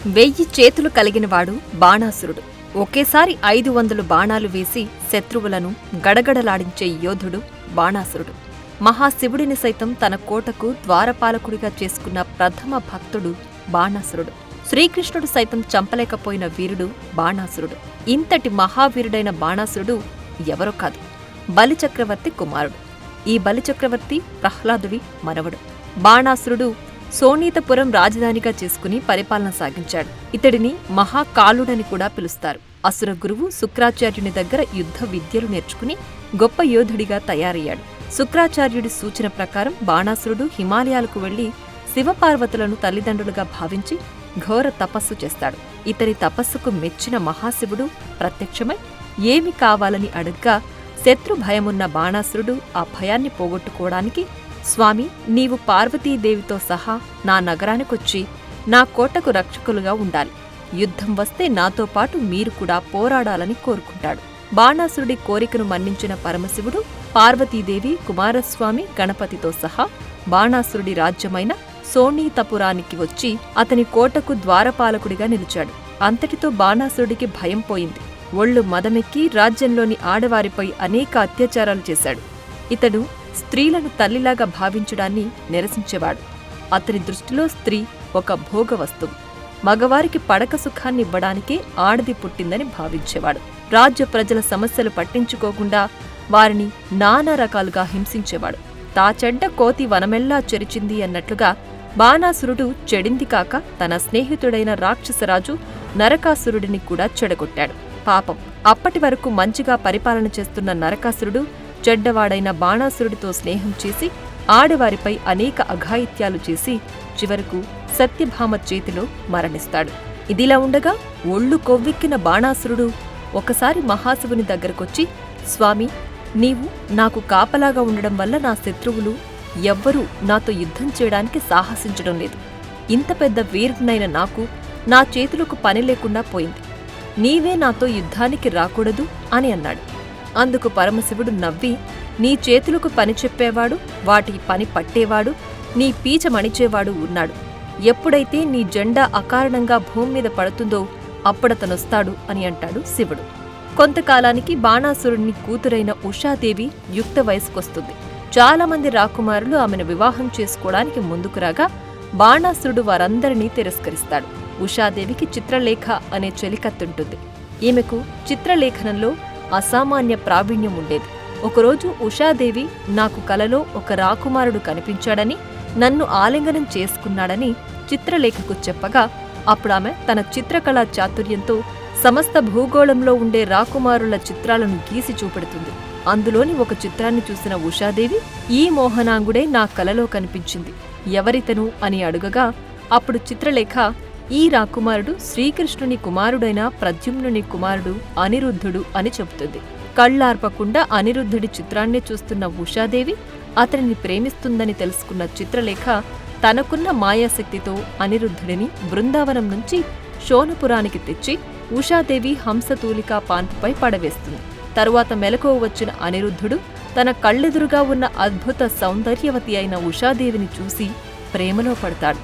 1000 చేతులు కలిగినవాడు బాణాసురుడు. ఒకేసారి 500 బాణాలు వేసి శత్రువులను గడగడలాడించే యోధుడు బాణాసురుడు. మహాశివుడిని సైతం తన కోటకు ద్వారపాలకుడిగా చేసుకున్న ప్రథమ భక్తుడు బాణాసురుడు. శ్రీకృష్ణుడు సైతం చంపలేకపోయిన వీరుడు బాణాసురుడు. ఇంతటి మహావీరుడైన బాణాసురుడు ఎవరో కాదు, బలిచక్రవర్తి కుమారుడు. ఈ బలిచక్రవర్తి ప్రహ్లాదుడి మనవడు. బాణాసురుడు శోణీతపురం రాజధానిగా చేసుకుని పరిపాలన సాగించాడు. ఇతడిని మహాకాలుడని కూడా పిలుస్తారు. అసుర గురువు శుక్రాచార్యుని దగ్గర యుద్ధ విద్యలు నేర్చుకుని గొప్ప యోధుడిగా తయారయ్యాడు. శుక్రాచార్యుడి సూచన ప్రకారం బాణాసురుడు హిమాలయాలకు వెళ్లి శివపార్వతులను తల్లిదండ్రులుగా భావించి ఘోర తపస్సు చేస్తాడు. ఇతని తపస్సుకు మెచ్చిన మహాశివుడు ప్రత్యక్షమై ఏమి కావాలని అడగ్గా శత్రు భయమున్న బాణాసురుడు ఆ భయాన్ని పోగొట్టుకోవడానికి, స్వామి, నీవు పార్వతీదేవితో సహా నా నగరానికొచ్చి నా కోటకు రక్షకులుగా ఉండాలి. యుద్ధం వస్తే నాతో పాటు మీరు కూడా పోరాడాలని కోరుకుంటాడు. బాణాసురుడి కోరికను మన్నించిన పరమశివుడు పార్వతీదేవి, కుమారస్వామి, గణపతితో సహా బాణాసురుడి రాజ్యమైన శోణీతపురానికి వచ్చి అతని కోటకు ద్వారపాలకుడిగా నిలిచాడు. అంతటితో బాణాసురుడికి భయం పోయింది. ఒళ్ళు మదమెక్కి రాజ్యంలోని ఆడవారిపై అనేక అత్యాచారాలు చేశాడు. ఇతడు స్త్రీలను తల్లిలాగా భావించడాన్ని నిరసించేవాడు. అతని దృష్టిలో స్త్రీ ఒక భోగ వస్తువు. మగవారికి పడక సుఖాన్నివ్వడానికే ఆడది పుట్టిందని భావించేవాడు. రాజ్య ప్రజల సమస్యలు పట్టించుకోకుండా వారిని నానా రకాలుగా హింసించేవాడు. తా చెడ్డ కోతి వనమెల్లా చెరిచింది అన్నట్లుగా బాణాసురుడు చెడింది కాక తన స్నేహితుడైన రాక్షసరాజు నరకాసురుడిని కూడా చెడగొట్టాడు. పాపం, అప్పటి వరకు మంచిగా పరిపాలన చేస్తున్న నరకాసురుడు చెడ్డవాడైన బాణాసురుడితో స్నేహం చేసి ఆడవారిపై అనేక అఘాయిత్యాలు చేసి చివరకు సత్యభామ చేతిలో మరణిస్తాడు. ఇదిలా ఉండగా ఒళ్ళు కొవ్వెక్కిన బాణాసురుడు ఒకసారి మహాశివుని దగ్గరకొచ్చి, స్వామి, నీవు నాకు కాపలాగా ఉండడం వల్ల నా శత్రువులు ఎవ్వరూ నాతో యుద్ధం చేయడానికి సాహసించడం లేదు. ఇంత పెద్ద వీరుడినైన నాకు నా చేతులకు పని లేకుండా పోయింది. నీవే నాతో యుద్ధానికి రాకూడదు అని అన్నాడు. అందుకు పరమశివుడు నవ్వి, నీ చేతులకు పని చెప్పేవాడు, వాటి పని పట్టేవాడు, నీ పీచ మణిచేవాడు ఉన్నాడు. ఎప్పుడైతే నీ జెండా అకారణంగా భూమి మీద పడుతుందో అప్పుడతనొస్తాడు అని అంటాడు శివుడు. కొంతకాలానికి బాణాసురుడిని కూతురైన ఉషాదేవి యుక్త వయసుకొస్తుంది. చాలామంది రాకుమారులు ఆమెను వివాహం చేసుకోవడానికి ముందుకు రాగా బాణాసురుడు వారందరినీ తిరస్కరిస్తాడు. ఉషాదేవికి చిత్రలేఖ అనే చెలికత్తుంటుంది. ఈమెకు చిత్రలేఖనంలో అసామాన్య ప్రావీణ్యం ఉండేది. ఒకరోజు ఉషాదేవి నాకు కలలో ఒక రాకుమారుడు కనిపించాడని, నన్ను ఆలింగనం చేసుకున్నాడని చిత్రలేఖకు చెప్పగా అప్పుడామె తన చిత్రకళా చాతుర్యంతో సమస్త భూగోళంలో ఉండే రాకుమారుల చిత్రాలను గీసి చూపెడుతుంది. అందులోని ఒక చిత్రాన్ని చూసిన ఉషాదేవి, ఈ మోహనాంగుడే నా కలలో కనిపించింది, ఎవరితను అని అడుగగా అప్పుడు చిత్రలేఖ, ఈ రాకుమారుడు శ్రీకృష్ణుని కుమారుడైన ప్రద్యుమ్నుని కుమారుడు అనిరుద్ధుడు అని చెబుతుంది. కళ్లార్పకుండా అనిరుద్ధుడి చిత్రాన్నే చూస్తున్న ఉషాదేవి అతనిని ప్రేమిస్తుందని తెలుసుకున్న చిత్రలేఖ తనకున్న మాయాశక్తితో అనిరుద్ధుడిని బృందావనం నుంచి శోణపురానికి తెచ్చి ఉషాదేవి హంసతూలికా పాన్పుపై పడవేస్తుంది. తరువాత మెలకువ వచ్చిన అనిరుద్ధుడు తన కళ్ళెదురుగా ఉన్న అద్భుత సౌందర్యవతి అయిన ఉషాదేవిని చూసి ప్రేమలో పడతాడు.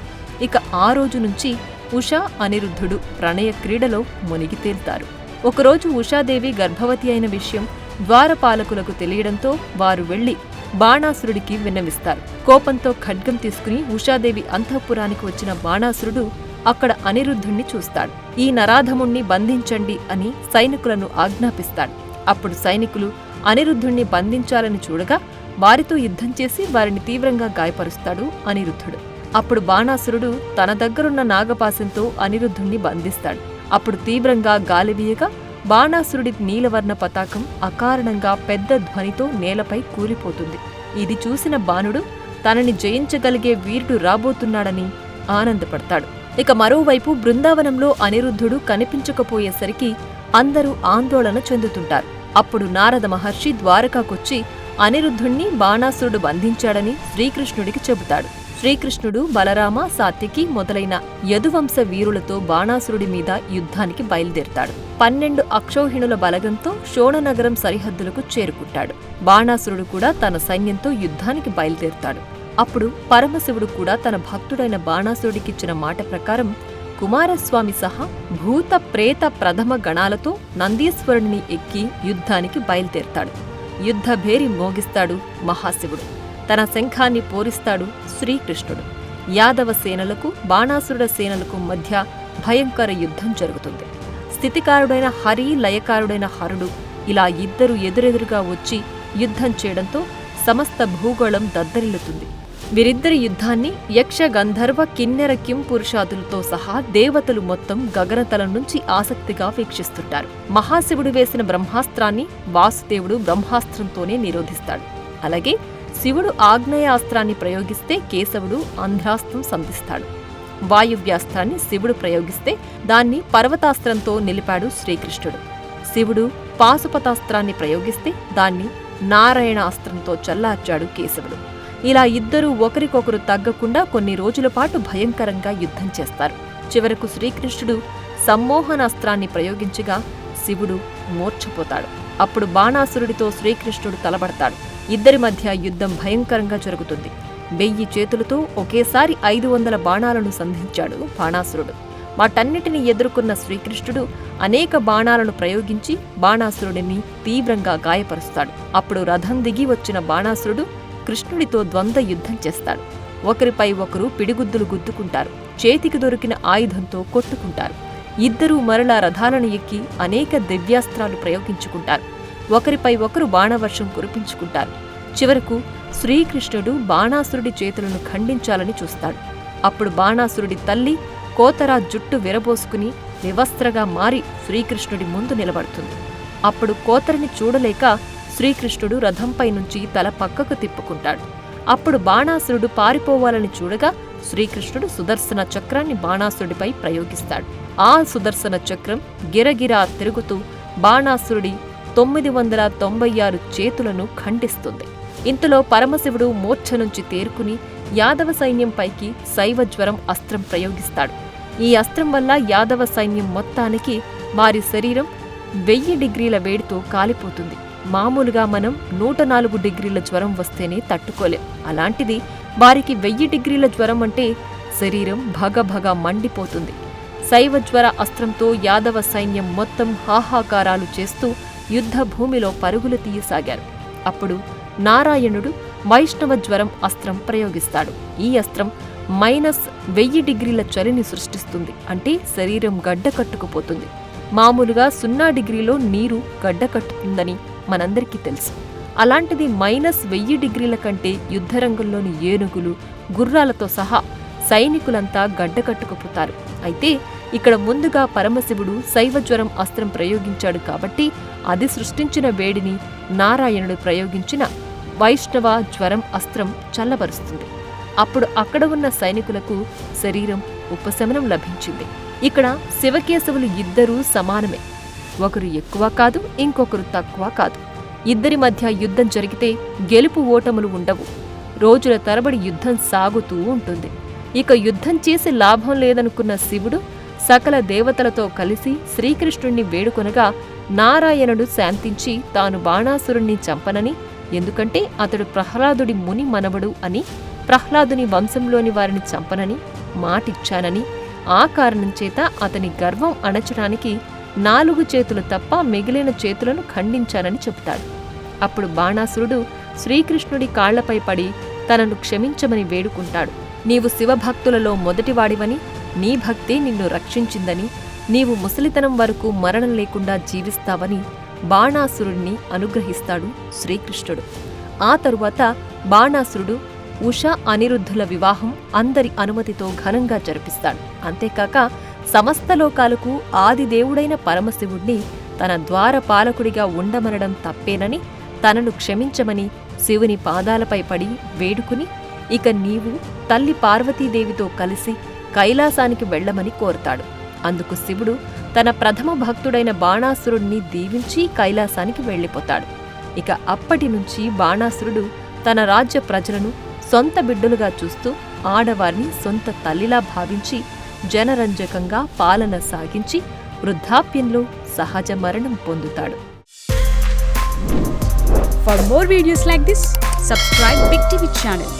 ఇక ఆ రోజు నుంచి ఉషా, అనిరుద్ధుడు ప్రణయ క్రీడలో మునిగి తేల్తారు. ఒకరోజు ఉషాదేవి గర్భవతి అయిన విషయం ద్వారపాలకులకు తెలియడంతో వారు వెళ్లి బాణాసురుడికి విన్నవిస్తారు. కోపంతో ఖడ్గం తీసుకుని ఉషాదేవి అంతఃపురానికి వచ్చిన బాణాసురుడు అక్కడ అనిరుద్ధుణ్ణి చూస్తాడు. ఈ నరాధముణ్ణి బంధించండి అని సైనికులను ఆజ్ఞాపిస్తాడు. అప్పుడు సైనికులు అనిరుద్ధుణ్ణి బంధించాలని చూడగా వారితో యుద్ధం చేసి వారిని తీవ్రంగా గాయపరుస్తాడు అనిరుద్ధుడు. అప్పుడు బాణాసురుడు తన దగ్గరున్న నాగపాశంతో అనిరుద్ధుణ్ణి బంధిస్తాడు. అప్పుడు తీవ్రంగా గాలివీయగా బాణాసురుడి నీలవర్ణ పతాకం అకారణంగా పెద్ద ధ్వనితో నేలపై కూలిపోతుంది. ఇది చూసిన బాణుడు తనని జయించగలిగే వీరుడు రాబోతున్నాడని ఆనందపడతాడు. ఇక మరోవైపు బృందావనంలో అనిరుద్ధుడు కనిపించకపోయేసరికి అందరూ ఆందోళన చెందుతుంటారు. అప్పుడు నారద మహర్షి ద్వారకాకొచ్చి అనిరుద్ధుణ్ణి బాణాసురుడు బంధించాడని శ్రీకృష్ణుడికి చెబుతాడు. శ్రీకృష్ణుడు బలరామ, సాత్యకి మొదలైన యదువంశ వీరులతో బాణాసురుడి మీద యుద్ధానికి బయలుదేరతాడు. 12 అక్షౌహిణుల బలగంతో శోణనగరం సరిహద్దులకు చేరుకుంటాడు. బాణాసురుడు కూడా తన సైన్యంతో యుద్ధానికి బయలుదేరతాడు. అప్పుడు పరమశివుడు కూడా తన భక్తుడైన బాణాసురుడికిచ్చిన మాట ప్రకారం కుమారస్వామి సహా భూత ప్రేత ప్రథమ గణాలతో నందీశ్వరుడిని ఎక్కి యుద్ధానికి బయలుదేరతాడు. యుద్ధ భేరి మోగిస్తాడు మహాశివుడు. తన శంఖాన్ని పూరిస్తాడు శ్రీకృష్ణుడు. యాదవ సేనలకు బాణాసురుడ సేనలకు మధ్య భయంకర యుద్ధం జరుగుతుంది. స్థితికారుడైన హరి, లయకారుడైన హరుడు ఇలా ఇద్దరు ఎదురెదురుగా వచ్చి యుద్ధం చేయడంతో సమస్త భూగోళం దద్దరిల్లుతుంది. వీరిద్దరి యుద్ధాన్ని యక్ష, గంధర్వ, కిన్నెర, కింపురుషాదులతో సహా దేవతలు మొత్తం గగనతలం నుంచి ఆసక్తిగా వీక్షిస్తుంటారు. మహాశివుడు వేసిన బ్రహ్మాస్త్రాన్ని వాసుదేవుడు బ్రహ్మాస్త్రంతోనే నిరోధిస్తాడు. అలాగే శివుడు ఆగ్నేయాస్త్రాన్ని ప్రయోగిస్తే కేశవుడు అంధ్రాస్త్రం సంధిస్తాడు. వాయువ్యాస్త్రాన్ని శివుడు ప్రయోగిస్తే దాన్ని పర్వతాస్త్రంతో నిలిపాడు శ్రీకృష్ణుడు. శివుడు పాశుపతాస్త్రాన్ని ప్రయోగిస్తే దాన్ని నారాయణాస్త్రంతో చల్లార్చాడు కేశవుడు. ఇలా ఇద్దరూ ఒకరికొకరు తగ్గకుండా కొన్ని రోజుల పాటు భయంకరంగా యుద్ధం చేస్తారు. చివరకు శ్రీకృష్ణుడు సమ్మోహనాస్త్రాన్ని ప్రయోగించగా శివుడు మూర్ఛపోతాడు. అప్పుడు బాణాసురుడితో శ్రీకృష్ణుడు తలబడతాడు. ఇద్దరి మధ్య యుద్ధం భయంకరంగా జరుగుతుంది. 1000 చేతులతో ఒకేసారి 500 బాణాలను సంధించాడు బాణాసురుడు. వాటన్నిటిని ఎదుర్కొన్న శ్రీకృష్ణుడు అనేక బాణాలను ప్రయోగించి బాణాసురుడిని తీవ్రంగా గాయపరుస్తాడు. అప్పుడు రథం దిగి వచ్చిన బాణాసురుడు కృష్ణుడితో ద్వంద్వ యుద్ధం చేస్తాడు. ఒకరిపై ఒకరు పిడిగుద్దులు గుద్దుకుంటారు. చేతికి దొరికిన ఆయుధంతో కొట్టుకుంటారు. ఇద్దరూ మరలా రథాలను ఎక్కి అనేక దివ్యాస్త్రాలు ప్రయోగించుకుంటారు. ఒకరిపై ఒకరు బాణవర్షం కురిపించుకుంటారు. చివరకు శ్రీకృష్ణుడు బాణాసురుడి చేతులను ఖండించాలని చూస్తాడు. అప్పుడు బాణాసురుడి తల్లి కోతరా జుట్టు విరబోసుకుని వివస్త్రగా మారి శ్రీకృష్ణుడి ముందు నిలబడుతుంది. అప్పుడు కోతరని చూడలేక శ్రీకృష్ణుడు రథంపై నుంచి తల పక్కకు తిప్పుకుంటాడు. అప్పుడు బాణాసురుడు పారిపోవాలని చూడగా శ్రీకృష్ణుడు సుదర్శన చక్రాన్ని బాణాసురుడిపై ప్రయోగిస్తాడు. ఆ సుదర్శన చక్రం గిరగిరా తిరుగుతూ బాణాసురుడి 996 చేతులను ఖండిస్తుంది. ఇంతలో పరమశివుడు మూర్ఛ నుంచి తేరుకుని యాదవ సైన్యంపైకి శైవజ్వరం అస్త్రం ప్రయోగిస్తాడు. ఈ అస్త్రం వల్ల యాదవ సైన్యం మొత్తానికి వారి శరీరం 1000 డిగ్రీల వేడితో కాలిపోతుంది. మామూలుగా మనం 104 డిగ్రీల జ్వరం వస్తేనే తట్టుకోలేం. అలాంటిది వారికి 1000 డిగ్రీల జ్వరం అంటే శరీరం భగభగ మండిపోతుంది. శైవజ్వర అస్త్రంతో యాదవ సైన్యం మొత్తం హాహాకారాలు చేస్తూ యుద్ధ భూమిలో పరుగులు తీయసాగారు. అప్పుడు నారాయణుడు వైష్ణవ జ్వరం అస్త్రం ప్రయోగిస్తాడు. ఈ అస్త్రం -1000 డిగ్రీల చలిని సృష్టిస్తుంది. అంటే శరీరం గడ్డకట్టుకుపోతుంది. మామూలుగా 0 డిగ్రీలో నీరు గడ్డకట్టుతుందని మనందరికీ తెలుసు. అలాంటిది -1000 డిగ్రీల కంటే యుద్ధరంగంలోని ఏనుగులు, గుర్రాలతో సహా సైనికులంతా గడ్డకట్టుకుపోతారు. అయితే ఇక్కడ ముందుగా పరమశివుడు శైవజ్వరం అస్త్రం ప్రయోగించాడు కాబట్టి అది సృష్టించిన వేడిని నారాయణుడు ప్రయోగించిన వైష్ణవ జ్వరం అస్త్రం చల్లబరుస్తుంది. అప్పుడు అక్కడ ఉన్న సైనికులకు శరీరం ఉపశమనం లభించింది. ఇక్కడ శివకేశవులు ఇద్దరూ సమానమే. ఒకరు ఎక్కువ కాదు, ఇంకొకరు తక్కువ కాదు. ఇద్దరి మధ్య యుద్ధం జరిగితే గెలుపు ఓటములు ఉండవు. రోజుల తరబడి యుద్ధం సాగుతూ ఉంటుంది. ఇక యుద్ధం చేసి లాభం లేదనుకున్న శివుడు సకల దేవతలతో కలిసి శ్రీకృష్ణుణ్ణి వేడుకొనగా నారాయణుడు శాంతించి తాను బాణాసురుణ్ణి చంపనని, ఎందుకంటే అతడు ప్రహ్లాదుడి ముని మనవడు అని, ప్రహ్లాదుని వంశంలోని వారిని చంపనని మాటిచ్చానని, ఆ కారణం చేత అతని గర్వం అణచడానికి 4 చేతులు తప్ప మిగిలిన చేతులను ఖండించానని చెబుతాడు. అప్పుడు బాణాసురుడు శ్రీకృష్ణుడి కాళ్లపై పడి తనను క్షమించమని వేడుకుంటాడు. నీవు శివభక్తులలో మొదటివాడివని, నీ భక్తే నిన్ను రక్షించిందని, నీవు ముసలితనం వరకు మరణం లేకుండా జీవిస్తావని బాణాసురుణ్ణి అనుగ్రహిస్తాడు శ్రీకృష్ణుడు. ఆ తరువాత బాణాసురుడు ఉష, అనిరుద్ధుల వివాహం అందరి అనుమతితో ఘనంగా జరిపిస్తాడు. అంతేకాక సమస్త లోకాలకు ఆదిదేవుడైన పరమశివుణ్ణి తన ద్వారపాలకుడిగా ఉండమనడం తప్పేనని, తనను క్షమించమని శివుని పాదాలపై పడి వేడుకుని ఇక నీవు తల్లి పార్వతీదేవితో కలిసి కైలాసానికి వెళ్లమని కోరతాడు. అందుకు శివుడు తన ప్రథమ భక్తుడైన బాణాసురుణ్ణి దీవించి కైలాసానికి వెళ్లిపోతాడు. ఇక అప్పటి నుంచి బాణాసురుడు తన రాజ్య ప్రజలను సొంత బిడ్డలుగా చూస్తూ ఆడవారిని సొంత తల్లిలా భావించి జనరంజకంగా పాలన సాగించి వృద్ధాప్యంలో సహజ మరణం పొందుతాడు. For more videos like this, subscribe Big TV channel.